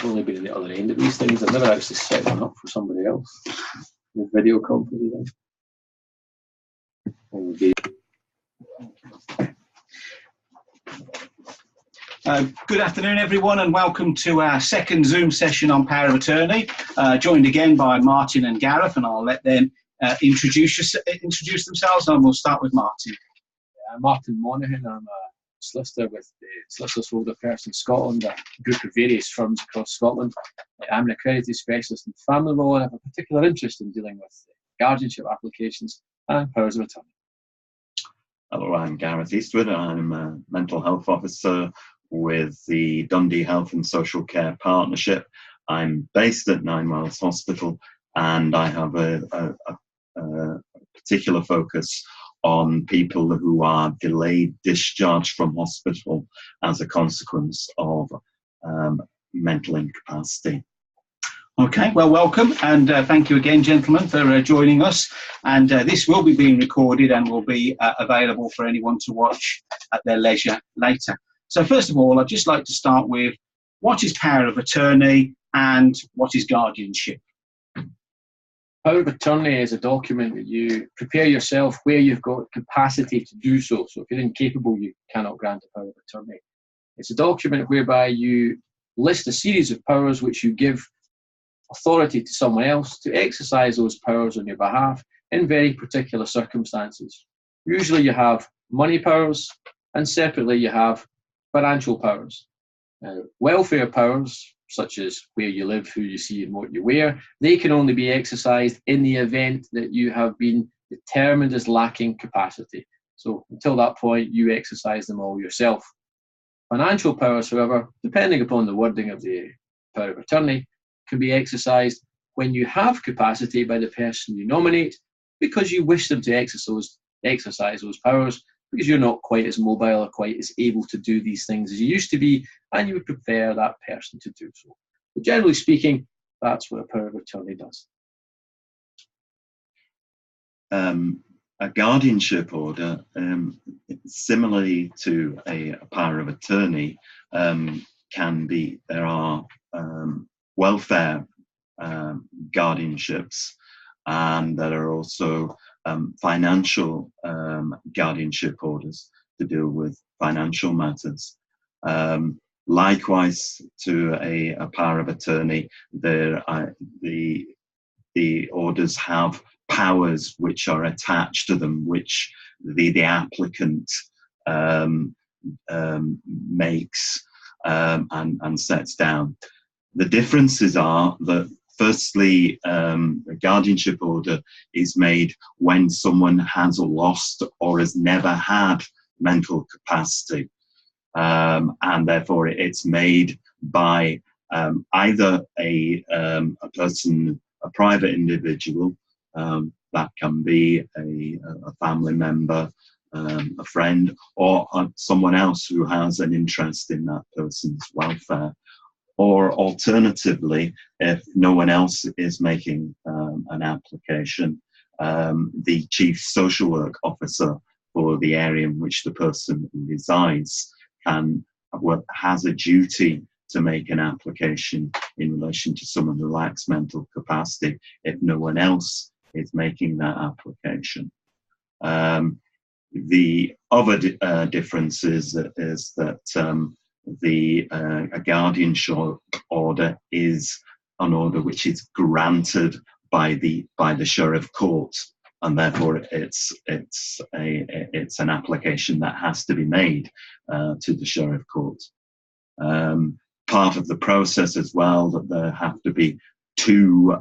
I've only been at the other end of these things. I've never actually set one up for somebody else. The video conferencing. Good afternoon, everyone, and welcome to our second Zoom session on Power of Attorney. Joined again by Martin and Gareth, and I'll let them introduce themselves, and we'll start with Martin. I'm Martin Monaghan. I'm a solicitor with the Solicitors for Older Persons Scotland, a group of various firms across Scotland. I'm an accredited specialist in family law and have a particular interest in dealing with guardianship applications and powers of attorney. Hello, I'm Gareth Eastwood. I'm a mental health officer with the Dundee Health and Social Care Partnership. I'm based at Nine Wells Hospital, and I have a particular focus on people who are delayed discharge from hospital as a consequence of mental incapacity. Okay, well, welcome, and thank you again, gentlemen, for joining us. And this will be being recorded and will be available for anyone to watch at their leisure later. So first of all, I'd just like to start with, what is power of attorney and what is guardianship? Power of attorney is a document that you prepare yourself where you've got capacity to do so. So if you're incapable, you cannot grant a power of attorney. It's a document whereby you list a series of powers which you give authority to someone else to exercise those powers on your behalf in very particular circumstances. Usually you have money powers, and separately you have financial powers. Welfare powers, such as where you live, who you see and what you wear, they can only be exercised in the event that you have been determined as lacking capacity. So until that point, you exercise them all yourself. Financial powers, however, depending upon the wording of the power of attorney, can be exercised when you have capacity by the person you nominate because you wish them to exercise those powers, because you're not quite as mobile or quite as able to do these things as you used to be, and you would prefer that person to do so. But generally speaking, that's what a power of attorney does. A guardianship order, similarly to a power of attorney, there are welfare guardianships, and there are also financial guardianship orders to deal with financial matters. Likewise, to a power of attorney, the orders have powers which are attached to them, which the applicant makes and sets down. The differences are that, firstly, a guardianship order is made when someone has lost or has never had mental capacity, and therefore it's made by either a person, a private individual, that can be a family member, a friend, or someone else who has an interest in that person's welfare. Or alternatively, if no one else is making an application, the chief social work officer for the area in which the person resides has a duty to make an application in relation to someone who lacks mental capacity if no one else is making that application. The other difference is that a guardianship order is an order which is granted by the sheriff court, and therefore it's an application that has to be made to the sheriff court. Part of the process as well, that there have to be two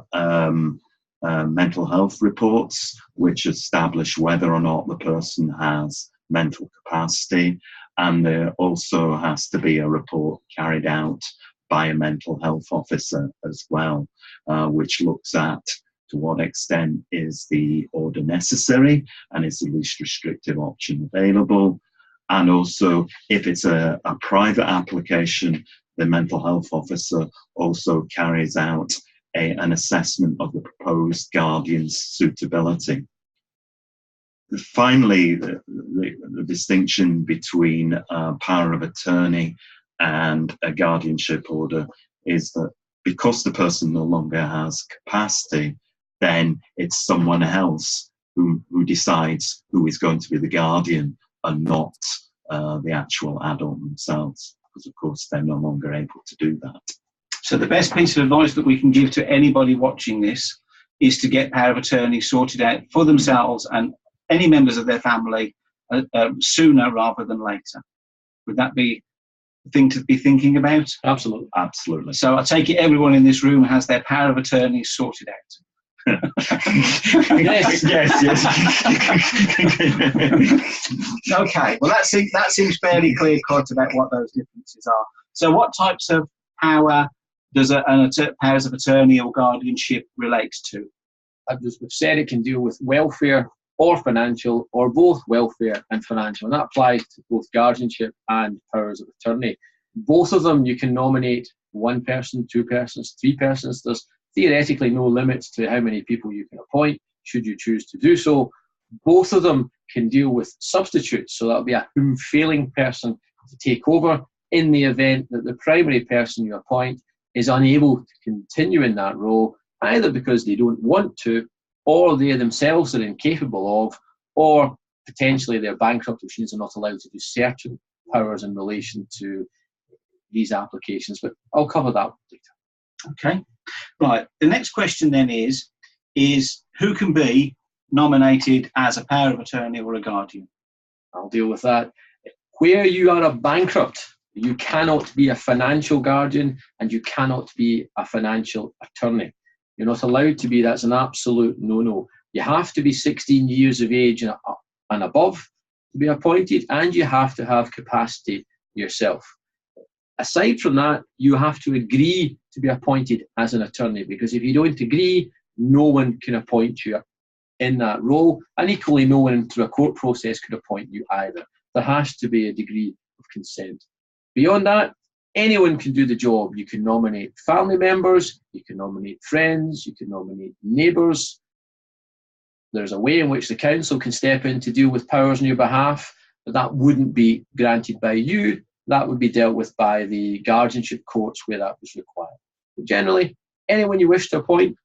mental health reports which establish whether or not the person has mental capacity. And there also has to be a report carried out by a mental health officer as well, which looks at to what extent is the order necessary and is the least restrictive option available. And also, if it's a private application, the mental health officer also carries out an assessment of the proposed guardian's suitability. Finally, the distinction between power of attorney and a guardianship order is that because the person no longer has capacity, then it's someone else who decides who is going to be the guardian and not the actual adult themselves, because of course they're no longer able to do that. So the best piece of advice that we can give to anybody watching this is to get power of attorney sorted out for themselves and any members of their family sooner rather than later. Would that be the thing to be thinking about? Absolutely. Absolutely. So I take it everyone in this room has their power of attorney sorted out. Yes. Yes. Okay, well that seems fairly clear cut about what those differences are. So what types of power does powers of attorney or guardianship relates to? As we've said, it can deal with welfare or financial, or both welfare and financial, and that applies to both guardianship and powers of attorney. Both of them you can nominate one person, two persons, three persons. There's theoretically no limits to how many people you can appoint, should you choose to do so. Both of them can deal with substitutes, so that'll be a whom failing person to take over in the event that the primary person you appoint is unable to continue in that role, either because they don't want to, or they themselves are incapable of, or potentially they're bankrupt, which means they're not allowed to do certain powers in relation to these applications. But I'll cover that later. Okay, right. The next question then is who can be nominated as a power of attorney or a guardian? I'll deal with that. Where you are a bankrupt, you cannot be a financial guardian and you cannot be a financial attorney. You're not allowed to be. That's an absolute no-no. You have to be 16 years of age and above to be appointed, and you have to have capacity yourself. Aside from that, you have to agree to be appointed as an attorney, because if you don't agree, no one can appoint you in that role, and equally no one through a court process could appoint you either. There has to be a degree of consent. Beyond that, anyone can do the job. You can nominate family members, you can nominate friends, you can nominate neighbours. There's a way in which the council can step in to deal with powers on your behalf, but that wouldn't be granted by you. That would be dealt with by the guardianship courts where that was required. But generally, anyone you wish to appoint,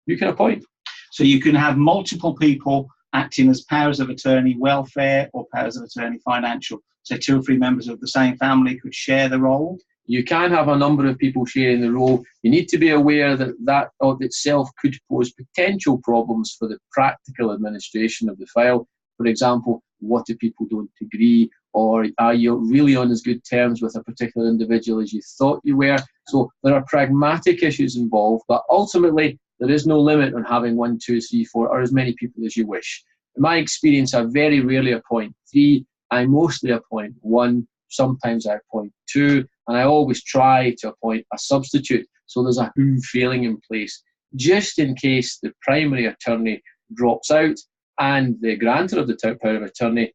you can appoint. So you can have multiple people acting as powers of attorney welfare or powers of attorney financial. So 2 or 3 members of the same family could share the role. You can have a number of people sharing the role. You need to be aware that that of itself could pose potential problems for the practical administration of the file. For example, what if people don't agree, or are you really on as good terms with a particular individual as you thought you were? So there are pragmatic issues involved, but ultimately there is no limit on having 1, 2, 3, 4, or as many people as you wish. In my experience, I very rarely appoint 3. I mostly appoint 1. Sometimes I appoint 2, and I always try to appoint a substitute. So there's a whom failing in place, just in case the primary attorney drops out and the grantor of the power of attorney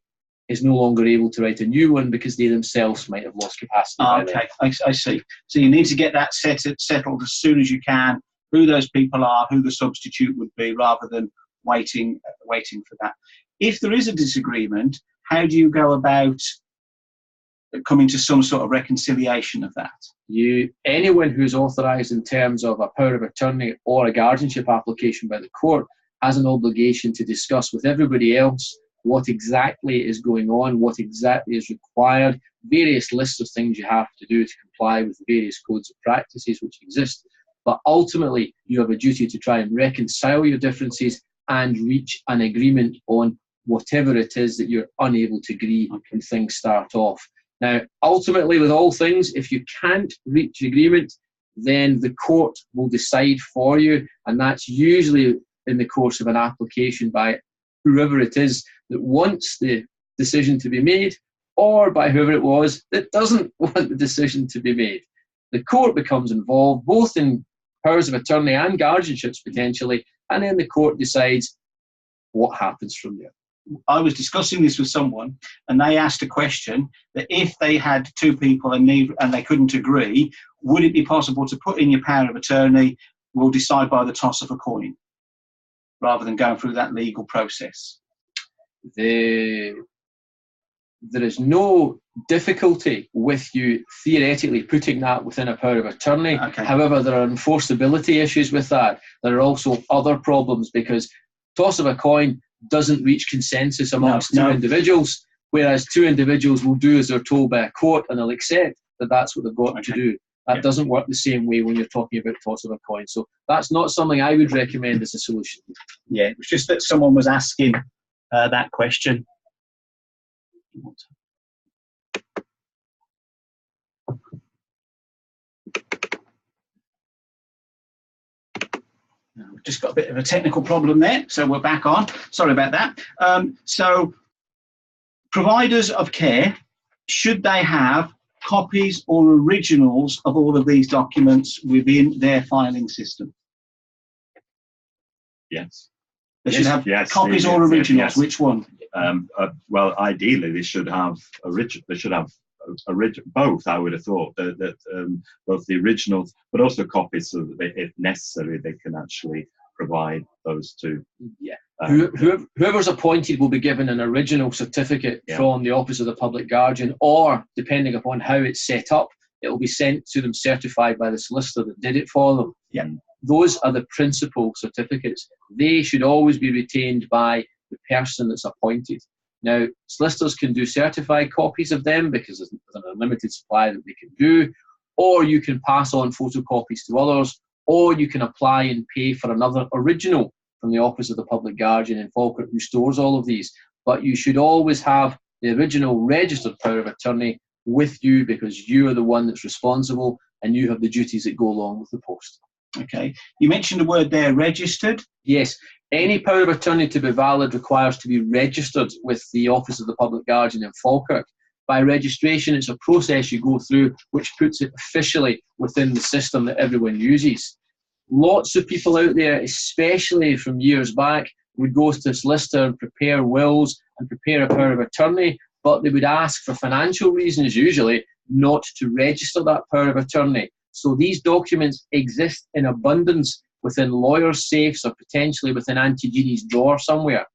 is no longer able to write a new one because they themselves might have lost capacity. Okay, I see. So you need to get that settled as soon as you can, who those people are, who the substitute would be, rather than waiting for that. If there is a disagreement, how do you go about coming to some sort of reconciliation of that? Anyone who's authorised in terms of a power of attorney or a guardianship application by the court has an obligation to discuss with everybody else what exactly is going on, what exactly is required, various lists of things you have to do to comply with the various codes of practices which exist. But ultimately, you have a duty to try and reconcile your differences and reach an agreement on whatever it is that you're unable to agree when things start off. Now, ultimately, with all things, if you can't reach agreement, then the court will decide for you, and that's usually in the course of an application by whoever it is that wants the decision to be made, or by whoever it was that doesn't want the decision to be made. The court becomes involved, both in powers of attorney and guardianships potentially, and then the court decides what happens from there. I was discussing this with someone, and they asked a question that if they had 2 people and they couldn't agree, would it be possible to put in your power of attorney, we'll decide by the toss of a coin, rather than going through that legal process? The there is no difficulty with you theoretically putting that within a power of attorney. Okay. However, there are enforceability issues with that. There are also other problems because toss of a coin doesn't reach consensus amongst two individuals, whereas two individuals will do as they're told by a court and they'll accept that that's what they've got to do. That doesn't work the same way when you're talking about toss of a coin. So that's not something I would recommend as a solution. Yeah, it was just that someone was asking that question. We've just got a bit of a technical problem there, so we're back on. Sorry about that. So providers of care, should they have copies or originals of all of these documents within their filing system? Yes. They should have copies or originals. Yes. Which one? Well, ideally, they should have both. I would have thought that both the originals, but also copies, so that if necessary, they can actually provide those two. Yeah. Whoever's appointed will be given an original certificate from the Office of the Public Guardian, or depending upon how it's set up, it will be sent to them certified by the solicitor that did it for them. Yeah. Those are the principal certificates. They should always be retained by the person that's appointed. Now, solicitors can do certified copies of them because there's an unlimited supply that they can do, or you can pass on photocopies to others, or you can apply and pay for another original from the Office of the Public Guardian in Falkirk who stores all of these. But you should always have the original registered power of attorney with you because you are the one that's responsible and you have the duties that go along with the post. Okay. You mentioned the word there, registered. Yes. Any power of attorney to be valid requires to be registered with the Office of the Public Guardian in Falkirk. By registration, it's a process you go through which puts it officially within the system that everyone uses. Lots of people out there, especially from years back, would go to a solicitor and prepare wills and prepare a power of attorney, but they would ask for financial reasons, usually, not to register that power of attorney. So these documents exist in abundance within lawyers' safes or potentially within Auntie Jeannie's drawer somewhere.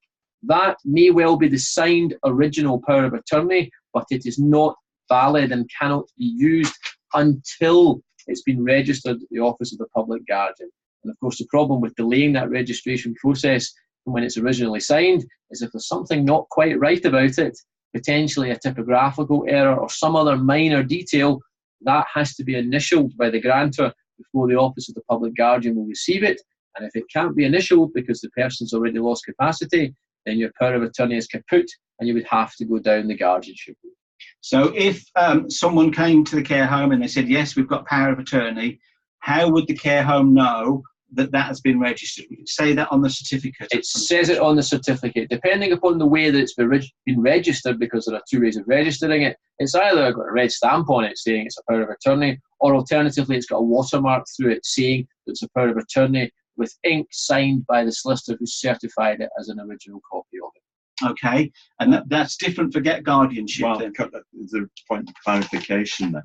That may well be the signed original power of attorney, but it is not valid and cannot be used until it's been registered at the Office of the Public Guardian. And of course, the problem with delaying that registration process from when it's originally signed is if there's something not quite right about it, potentially a typographical error or some other minor detail, that has to be initialed by the grantor before the Office of the Public Guardian will receive it. And if it can't be initialed because the person's already lost capacity, then your power of attorney is kaput and you would have to go down the guardianship route. So if someone came to the care home and they said, yes, we've got power of attorney, how would the care home know that that has been registered? Would it say that on the certificate? It says it on the certificate. Depending upon the way that it's been registered, because there are two ways of registering it, it's either got a red stamp on it saying it's a power of attorney, or alternatively it's got a watermark through it saying that it's a power of attorney with ink signed by the solicitor who certified it as an original copy of it. Okay, and that's different for guardianship. Well, then. there's a point of clarification there.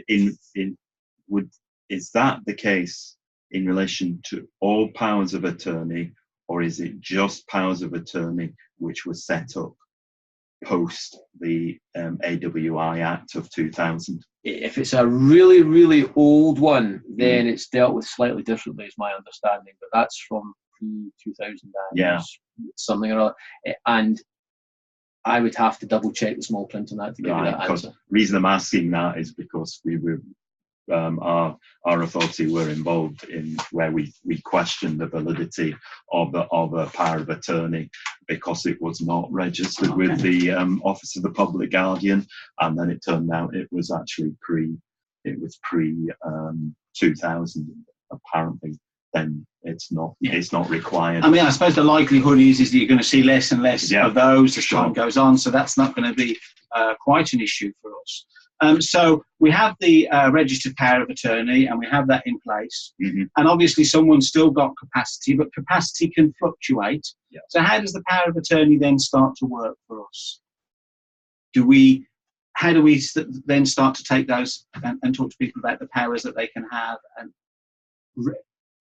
Is that the case in relation to all powers of attorney, or is it just powers of attorney which were set up post the AWI Act of 2000? If it's a really, really old one, then it's dealt with slightly differently, is my understanding. But that's from pre-2000 something or other. And I would have to double check the small print on that to give you that answer. The reason I'm asking that is because we were our authority were involved in where we questioned the validity of a power of attorney because it was not registered with the Office of the Public Guardian, and then it turned out it was actually pre 2000 apparently. Then it's not required. I mean, I suppose the likelihood is that you're going to see less and less of those as time goes on, so that's not going to be quite an issue for us. So we have the registered power of attorney and we have that in place. Mm-hmm. And obviously someone's still got capacity, but capacity can fluctuate. Yeah. So how does the power of attorney then start to work for us? How do we then start to take those and talk to people about the powers that they can have? And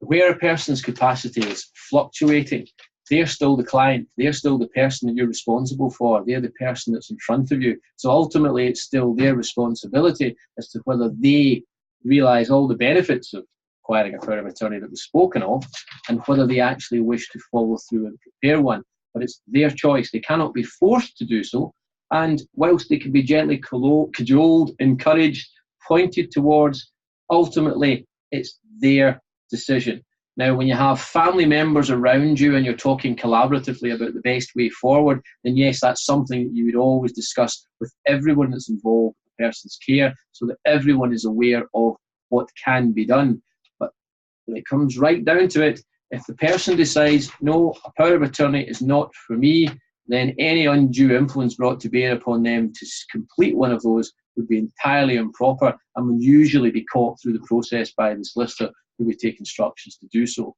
where a person's capacity is fluctuating, they're still the client. They're still the person that you're responsible for. They're the person that's in front of you. So ultimately, it's still their responsibility as to whether they realise all the benefits of acquiring a power of attorney that was spoken of, and whether they actually wish to follow through and prepare one. But it's their choice. They cannot be forced to do so. And whilst they can be gently cajoled, encouraged, pointed towards, ultimately, it's their decision. Now, when you have family members around you and you're talking collaboratively about the best way forward, then yes, that's something that you would always discuss with everyone that's involved in the person's care, so that everyone is aware of what can be done. But when it comes right down to it, if the person decides, no, a power of attorney is not for me, then any undue influence brought to bear upon them to complete one of those would be entirely improper and would usually be caught through the process by the solicitor, who would take instructions to do so.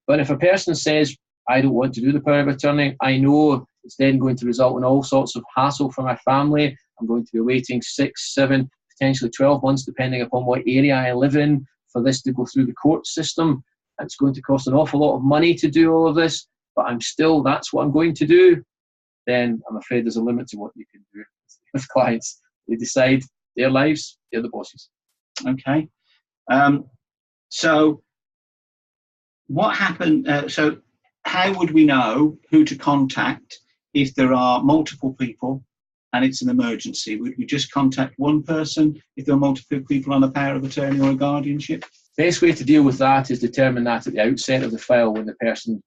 But if a person says, I don't want to do the power of attorney, I know it's then going to result in all sorts of hassle for my family. I'm going to be waiting 6, 7, potentially 12 months, depending upon what area I live in, for this to go through the court system. It's going to cost an awful lot of money to do all of this, but that's what I'm going to do. Then I'm afraid there's a limit to what you can do with clients. They decide their lives, they're the bosses. Okay. So what happened? So how would we know who to contact if there are multiple people and it's an emergency? Would we just contact one person if there are multiple people on a power of attorney or a guardianship? Best way to deal with that is determine that at the outset of the file when the person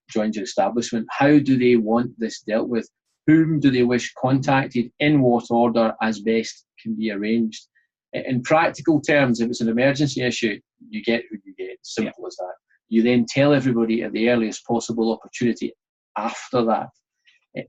joins your establishment. How do they want this dealt with? Whom do they wish contacted? In what order as best can be arranged? In practical terms, if it's an emergency issue, you get who you get. Simple as that. You then tell everybody at the earliest possible opportunity after that.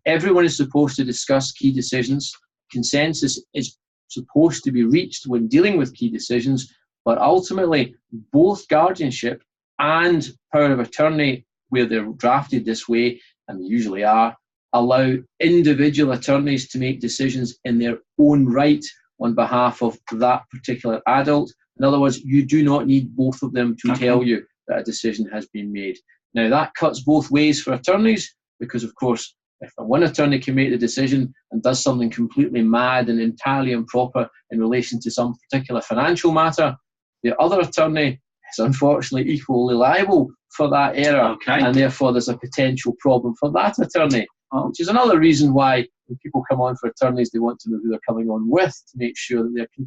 Everyone is supposed to discuss key decisions. Consensus is supposed to be reached when dealing with key decisions, but ultimately both guardianship and power of attorney, where they're drafted this way, and they usually are, allow individual attorneys to make decisions in their own right on behalf of that particular adult. In other words, you do not need both of them to tell you that a decision has been made. Now, that cuts both ways for attorneys, because, of course, if one attorney can make the decision and does something completely mad and entirely improper in relation to some particular financial matter, the other attorney is unfortunately equally liable for that error, and therefore there's a potential problem for that attorney, which is another reason why when people come on for attorneys, they want to know who they're coming on with to make sure that they're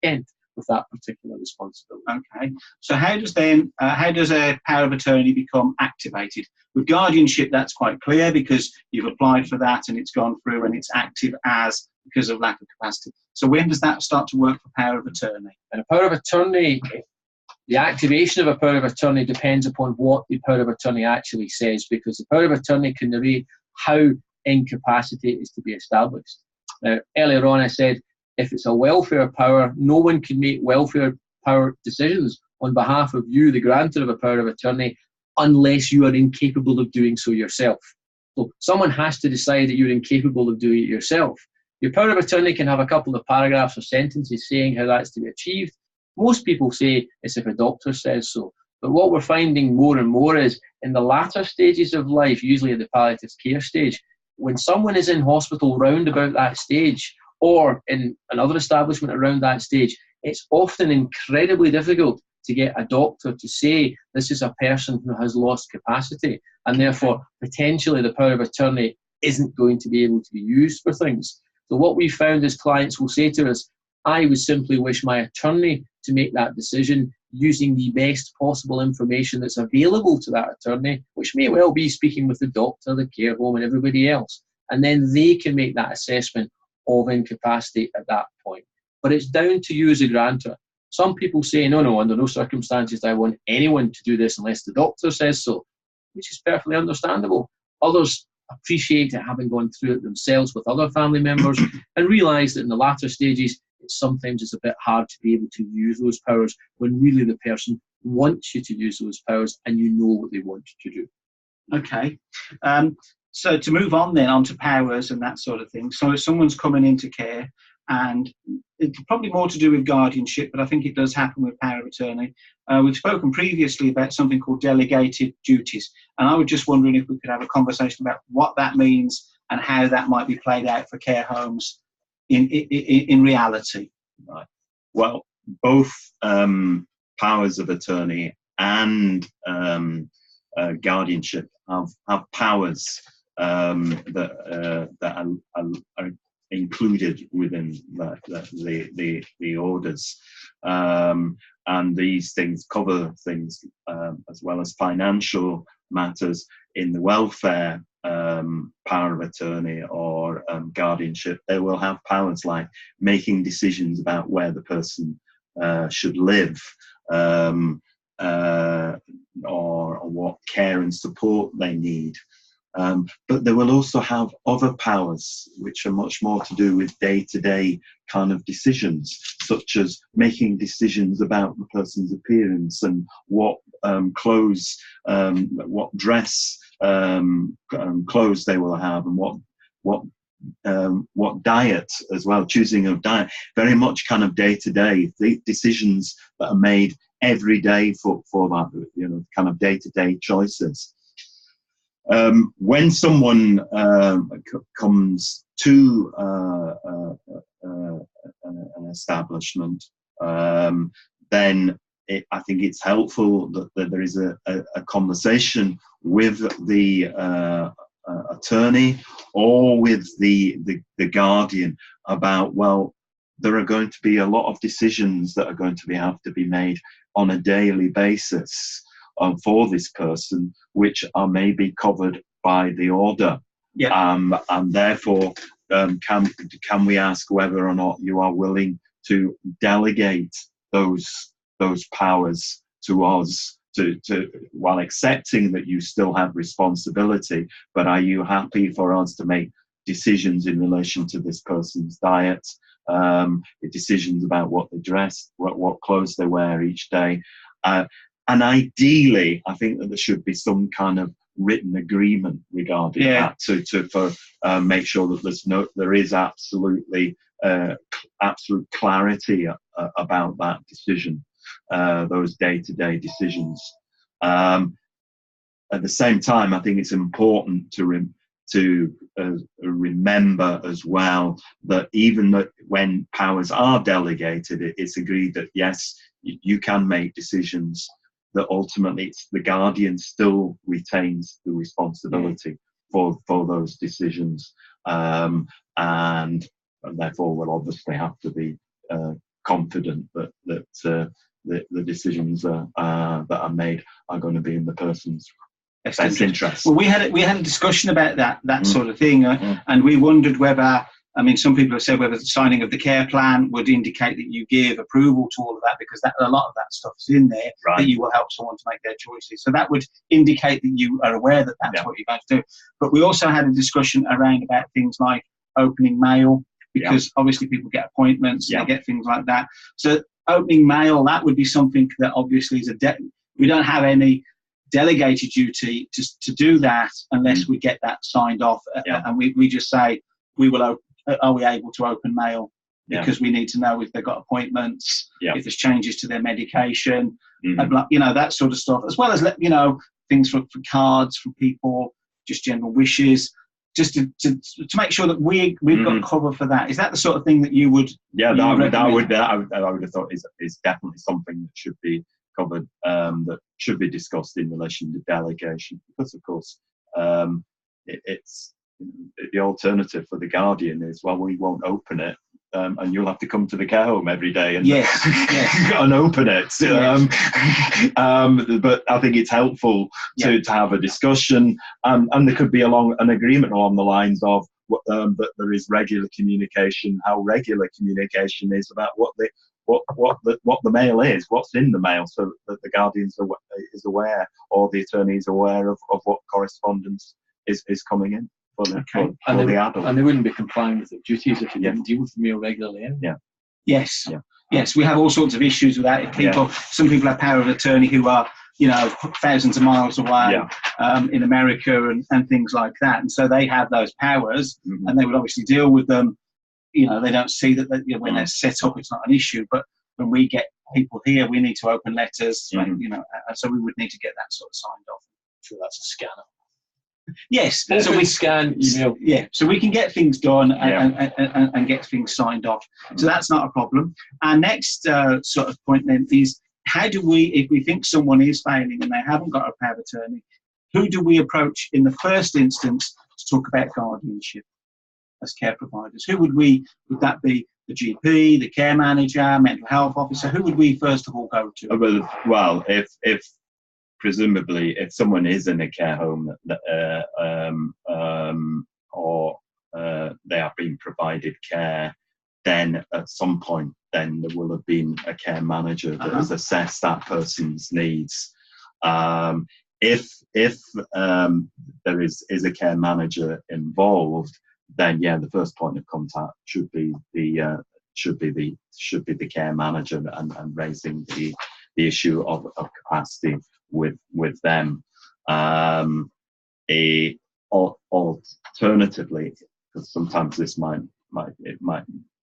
content with that particular responsibility. Okay. So how does a power of attorney become activated? With guardianship, that's quite clear because you've applied for that and it's gone through and it's active as because of lack of capacity. So when does that start to work for power of attorney? And a power of attorney, the activation of a power of attorney depends upon what the power of attorney actually says, because the power of attorney can narrate how incapacity is to be established. Now, earlier on I said, if it's a welfare power, no one can make welfare power decisions on behalf of you, the grantor of a power of attorney, unless you are incapable of doing so yourself. So someone has to decide that you're incapable of doing it yourself. Your power of attorney can have a couple of paragraphs or sentences saying how that's to be achieved. Most people say it's if a doctor says so. But what we're finding more and more is in the latter stages of life, usually at the palliative care stage, when someone is in hospital round about that stage, or in another establishment around that stage, it's often incredibly difficult to get a doctor to say this is a person who has lost capacity, and therefore potentially the power of attorney isn't going to be able to be used for things. So what we found is clients will say to us, I would simply wish my attorney to make that decision using the best possible information that's available to that attorney, which may well be speaking with the doctor, the care home and everybody else. And then they can make that assessment of incapacity at that point. But it's down to you as a grantor. Some people say, no, under no circumstances do I want anyone to do this unless the doctor says so, which is perfectly understandable. Others appreciate it, having gone through it themselves with other family members, and realise that in the latter stages, sometimes it's a bit hard to be able to use those powers when really the person wants you to use those powers and you know what they want you to do. Okay. So to move on then onto powers and that sort of thing. So if someone's coming into care and it's probably more to do with guardianship, but I think it does happen with power of attorney. We've spoken previously about something called delegated duties, and I was just wondering if we could have a conversation about what that means and how that might be played out for care homes in reality. Right. Well, both powers of attorney and guardianship have powers that are included within the orders, and these things cover things as well as financial matters. In the welfare power of attorney or guardianship, they will have powers like making decisions about where the person should live, or what care and support they need. But they will also have other powers which are much more to do with day-to-day kind of decisions, such as making decisions about the person's appearance and what clothes, what dress clothes they will have, and what diet as well, choosing of diet. Very much kind of day-to-day decisions that are made every day for that, kind of day-to-day choices. When someone comes to an establishment, then I think it's helpful that there is a conversation with the attorney or with the guardian about, well, there are going to be a lot of decisions that are going to have to be made on a daily basis for this person, which are maybe covered by the order. Yeah. And therefore, can we ask whether or not you are willing to delegate those powers to us, to while accepting that you still have responsibility, but are you happy for us to make decisions in relation to this person's diet, decisions about what they dress, what clothes they wear each day, and ideally, I think that there should be some kind of written agreement regarding that to make sure that there is absolute clarity about that decision, those day-to-day decisions. At the same time, I think it's important to remember as well that even that when powers are delegated, it's agreed that yes, you can make decisions, that ultimately the guardian still retains the responsibility for those decisions, and therefore will obviously have to be confident that the decisions that are made are going to be in the person's best interest. Well, we had a discussion about that sort of thing, and we wondered whether, I mean, some people have said whether the signing of the care plan would indicate that you give approval to all of that, because a lot of that stuff is in there, that you will help someone to make their choices. So that would indicate that you are aware that that's what you're going to do. But we also had a discussion around about things like opening mail, because obviously people get appointments, they get things like that. So opening mail, that would be something that obviously is we don't have any delegated duty to do that unless we get that signed off, and we just say we will open. Are we able to open mail? Because we need to know if they've got appointments, if there's changes to their medication, that sort of stuff, as well as things for cards from people, just general wishes, just to make sure that we've got cover for that. Is that the sort of thing that you would? I would have thought is definitely something that should be covered, that should be discussed in relation to delegation, because of course it's the alternative for the guardian is, well, we won't open it, and you'll have to come to the care home every day and and open it. But I think it's helpful to have a discussion, and there could be an agreement along the lines of that there is regular communication, how regular communication is about what the mail is, what's in the mail, so that the guardian is aware, or the attorney is aware of what correspondence is coming in. And they wouldn't be complying with the duties if you didn't deal with the mail regularly. Yes, we have all sorts of issues with that. Some people have power of attorney who are, thousands of miles away in America and things like that, and so they have those powers, and they would obviously deal with them they don't see that when they're set up, it's not an issue. But when we get people here, we need to open letters, so we would need to get that sort of signed off. So that's a scanner. Yes, so we scan email. Yeah, so we can get things done and get things signed off. So that's not a problem. Our next sort of point then is, how do we, if we think someone is failing and they haven't got a power of attorney, who do we approach in the first instance to talk about guardianship as care providers? Would that be the GP, the care manager, mental health officer? Who would we first of all go to? Well, if presumably if someone is in a care home or they are being provided care, then at some point then there will have been a care manager that has assessed that person's needs. If there is a care manager involved, then the first point of contact should be the care manager and raising the issue of capacity with them. Alternatively, because sometimes this might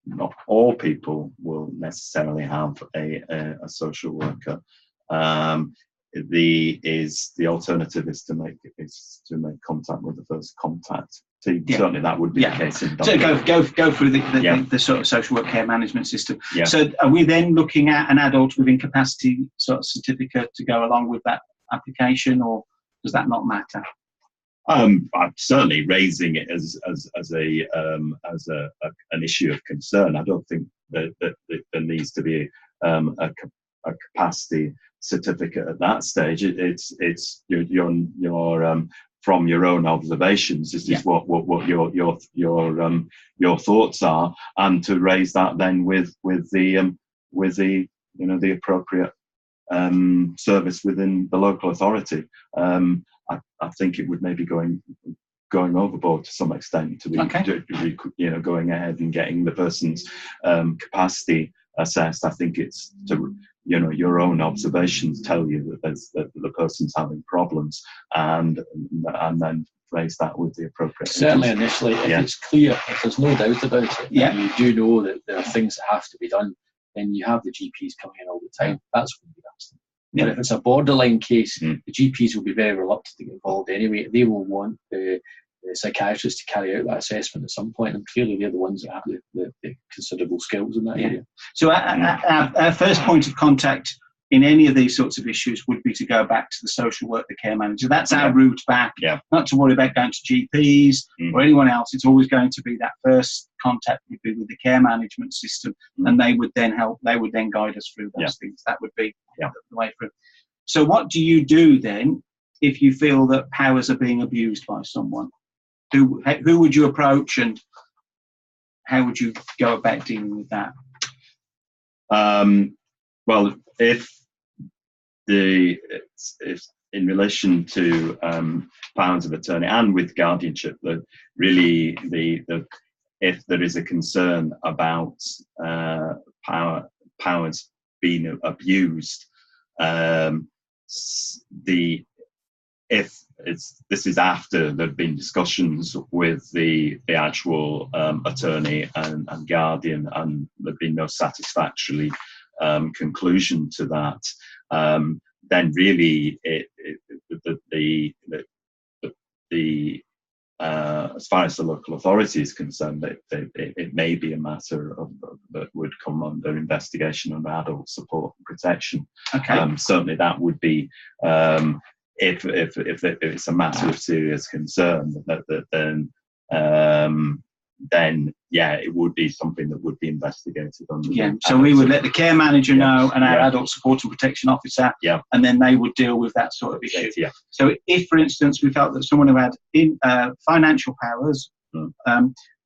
not all people will necessarily have a social worker. The alternative is to make contact with the first contact team. Certainly that would be the case in Dublin. So go through the sort of social work care management system. Yeah. So are we then looking at an adult with incapacity sort of certificate to go along with that application, or does that not matter? I'm certainly raising it as an issue of concern. I don't think that there needs to be a capacity certificate at that stage. It's your from your own observations. This is what your thoughts are, and to raise that then with the the appropriate service within the local authority. I think it would maybe going overboard to some extent to be going ahead and getting the person's capacity assessed. I think it's to your own observations tell you that the person's having problems, and then raise that with the appropriate certainly agency. Initially, if it's clear, if there's no doubt about it, and you do know that there are things that have to be done, then you have the GPs coming in all the time. That's when you ask them. But if it's a borderline case, the GPs will be very reluctant to get involved anyway. They will want the psychiatrist to carry out that assessment at some point, and clearly they're the ones that have the considerable skills in that area. So our first point of contact in any of these sorts of issues would be to go back to the social work, the care manager. That's our route back. Not to worry about going to GPs or anyone else. It's always going to be that first contact would be with the care management system, and they would then help. They would then guide us through those things. That would be the way through. So what do you do then if you feel that powers are being abused by someone? Who would you approach, and how would you go about dealing with that? Well, if in relation to powers of attorney and with guardianship, if there is a concern about powers being abused, this is after there have been discussions with the actual attorney and guardian, and there've been no satisfactory conclusion to that, then really as far as the local authority is concerned, it may be a matter that would come under investigation under adult support and protection. Certainly that would be if it's a matter of serious concern, then it would be something that would be investigated under. So we would let the care manager know, and our adult support and protection officer, and then they would deal with that sort of issue. So if, for instance, we felt that someone who had financial powers,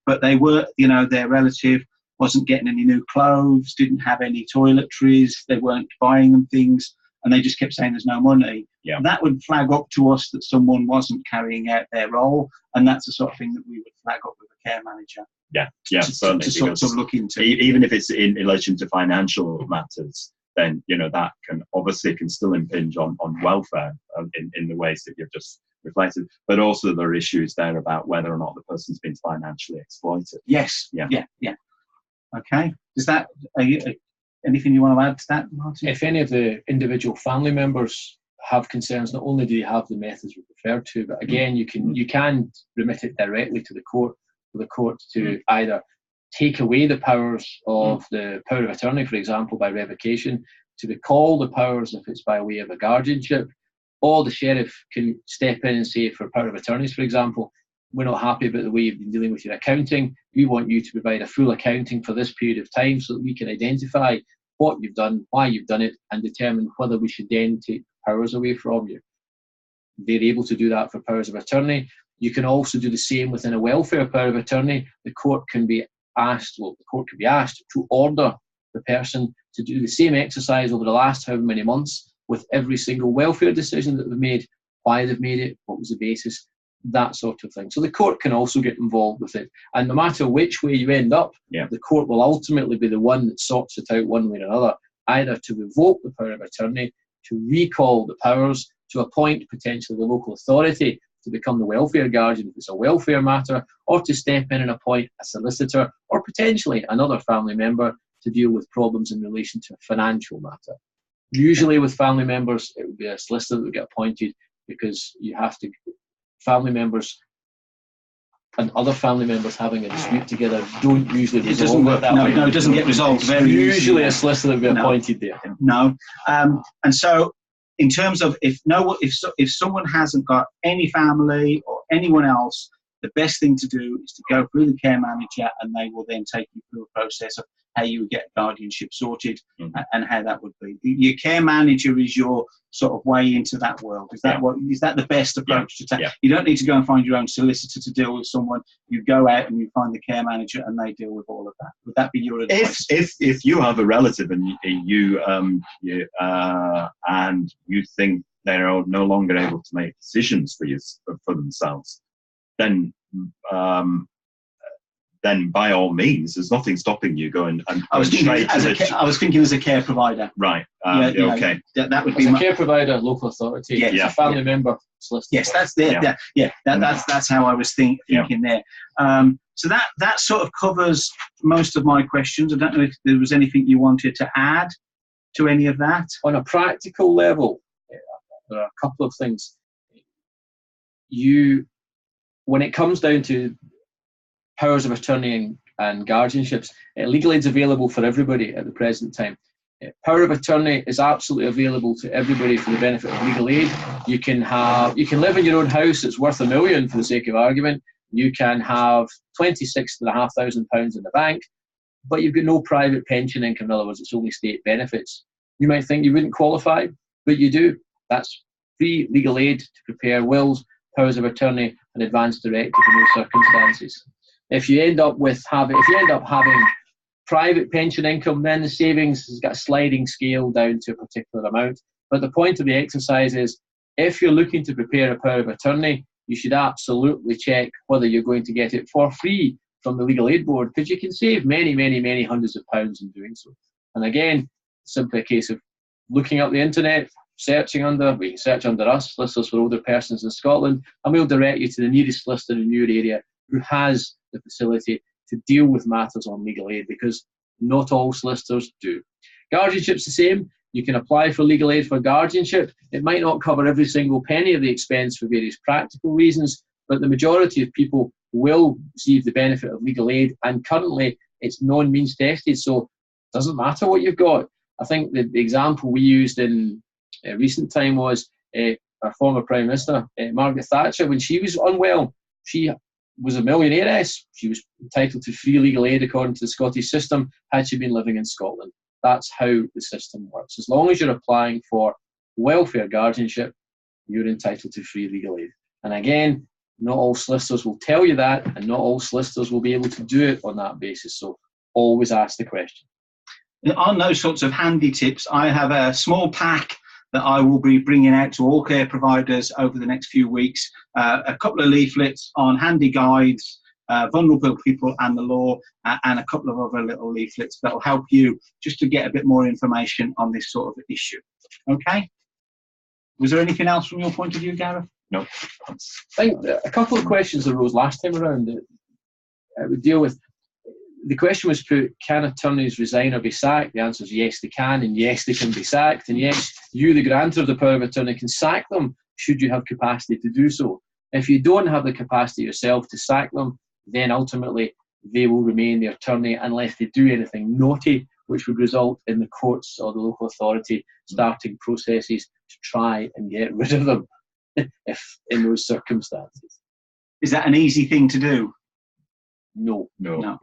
but they were, their relative wasn't getting any new clothes, didn't have any toiletries, they weren't buying them things, and they just kept saying there's no money, that would flag up to us that someone wasn't carrying out their role, and that's the sort of thing that we would flag up with the care manager. Certainly. To sort of look into. Even if it's in relation to financial matters, then that can still impinge on welfare in the ways that you've just reflected. But also there are issues there about whether or not the person's been financially exploited. Yes. Okay. Does that, anything you want to add to that, Martin? If any of the individual family members have concerns, not only do you have the methods we referred to, but again, you can remit it directly to the court, for the court to either take away the powers of the power of attorney, for example, by revocation, to recall the powers if it's by way of a guardianship, or the sheriff can step in and say, for power of attorneys, for example, we're not happy about the way you've been dealing with your accounting. We want you to provide a full accounting for this period of time so that we can identify what you've done, why you've done it, and determine whether we should then take powers away from you. They're able to do that for powers of attorney. You can also do the same within a welfare power of attorney. The court can be asked to order the person to do the same exercise over the last however many months with every single welfare decision that they've made, why they've made it, what was the basis, that sort of thing. So the court can also get involved with it. And no matter which way you end up, the court will ultimately be the one that sorts it out one way or another, either to revoke the power of attorney, to recall the powers, to appoint potentially the local authority to become the welfare guardian if it's a welfare matter, or to step in and appoint a solicitor or potentially another family member to deal with problems in relation to a financial matter. Usually with family members, it would be a solicitor that would get appointed, because you have to, family members and other family members having a dispute together don't usually resolve. It doesn't work that way. No, it doesn't get resolved very easily. Usually a solicitor will be appointed there. No. And so in terms of if someone hasn't got any family or anyone else, the best thing to do is to go through the care manager, and they will then take you through a process of how you would get guardianship sorted and how that would be. Your care manager is your sort of way into that world. Is that is that the best approach to take? You don't need to go and find your own solicitor to deal with someone. You go out and you find the care manager, and they deal with all of that. Would that be your advice? If you have a relative and you think they're no longer able to make decisions for themselves, then by all means, there's nothing stopping you going and I was thinking as a care provider. Right. Okay. That would be a care provider, local authority, a family member, solicitor. Yes, that's there. That's how I was thinking there. So that sort of covers most of my questions. I don't know if there was anything you wanted to add to any of that. On a practical level, there are a couple of things. When it comes down to powers of attorney and guardianships, legal aid's available for everybody at the present time. Power of attorney is absolutely available to everybody for the benefit of legal aid. You can live in your own house that's worth $1 million for the sake of argument. You can have £26,500 in the bank, but you've got no private pension income. In other words, it's only state benefits. You might think you wouldn't qualify, but you do. That's free legal aid to prepare wills, powers of attorney, and advance directive in those circumstances. If you end up having private pension income, then the savings has got a sliding scale down to a particular amount. But the point of the exercise is, if you're looking to prepare a power of attorney, you should absolutely check whether you're going to get it for free from the Legal Aid Board, because you can save many, many, many hundreds of pounds in doing so. And again, simply a case of looking up the internet, search under us, Solicitors for Older Persons in Scotland, and we'll direct you to the nearest solicitor in your area who has the facility to deal with matters on legal aid, because not all solicitors do. Guardianship's the same. You can apply for legal aid for guardianship. It might not cover every single penny of the expense for various practical reasons, but the majority of people will receive the benefit of legal aid, and currently it's non-means tested, so it doesn't matter what you've got. I think the example we used in recent time was our former Prime Minister, Margaret Thatcher. When she was unwell, she was a millionairess. She was entitled to free legal aid according to the Scottish system had she been living in Scotland. That's how the system works. As long as you're applying for welfare guardianship, you're entitled to free legal aid. And again, not all solicitors will tell you that, and not all solicitors will be able to do it on that basis. So always ask the question. On those sorts of handy tips, I have a small pack that I will be bringing out to all care providers over the next few weeks. A couple of leaflets on handy guides, vulnerable people and the law, and a couple of other little leaflets that will help you just to get a bit more information on this sort of issue. Okay? Was there anything else from your point of view, Gareth? No. I think a couple of questions arose last time around that I would deal with. the question was put, can attorneys resign or be sacked? The answer is yes, they can, and yes, they can be sacked. And yes, you, the grantor of the power of attorney, can sack them should you have capacity to do so. If you don't have the capacity yourself to sack them, then ultimately they will remain the attorney unless they do anything naughty, which would result in the courts or the local authority starting processes to try and get rid of them if in those circumstances. Is that an easy thing to do? No, No.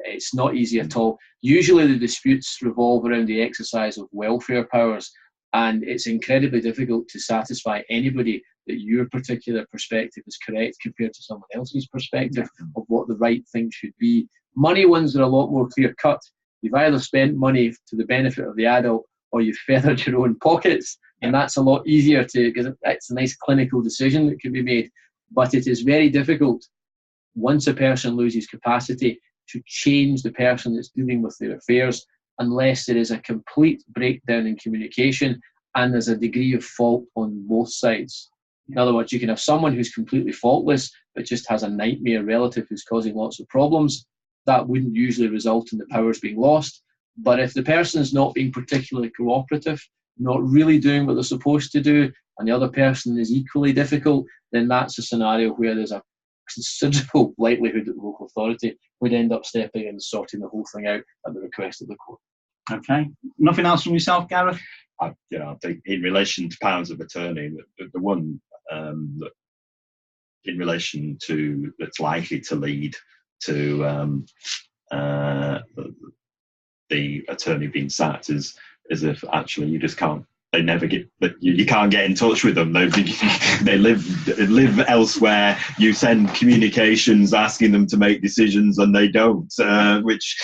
it's not easy at all. Usually the disputes revolve around the exercise of welfare powers, and it's incredibly difficult to satisfy anybody that your particular perspective is correct compared to someone else's perspective of what the right thing should be. Money ones are a lot more clear-cut. You've either spent money to the benefit of the adult or you've feathered your own pockets, and that's a lot easier to, because it's a nice clinical decision that can be made. But it is very difficult once a person loses capacity to change the person that's dealing with their affairs unless there is a complete breakdown in communication and there's a degree of fault on both sides. In other words, you can have someone who's completely faultless but just has a nightmare relative who's causing lots of problems. That wouldn't usually result in the powers being lost. But if the person's not being particularly cooperative, not really doing what they're supposed to do, and the other person is equally difficult, then that's a scenario where there's a considerable likelihood that the local authority would end up stepping in and sorting the whole thing out at the request of the court. Okay. Nothing else from yourself, Gareth? I think in relation to powers of attorney, the one that in relation to that's likely to lead to the attorney being sacked is if actually you just can't. They never get, but you can't get in touch with them. They live elsewhere. You send communications asking them to make decisions, and they don't, which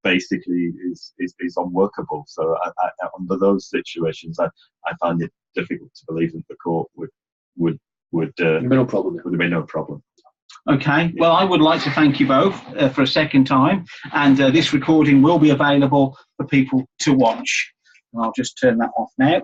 basically is unworkable. So under those situations, I find it difficult to believe that the court would There'd be no problem. Would have been no problem. Okay, well, I would like to thank you both for a second time, and this recording will be available for people to watch. I'll just turn that off now.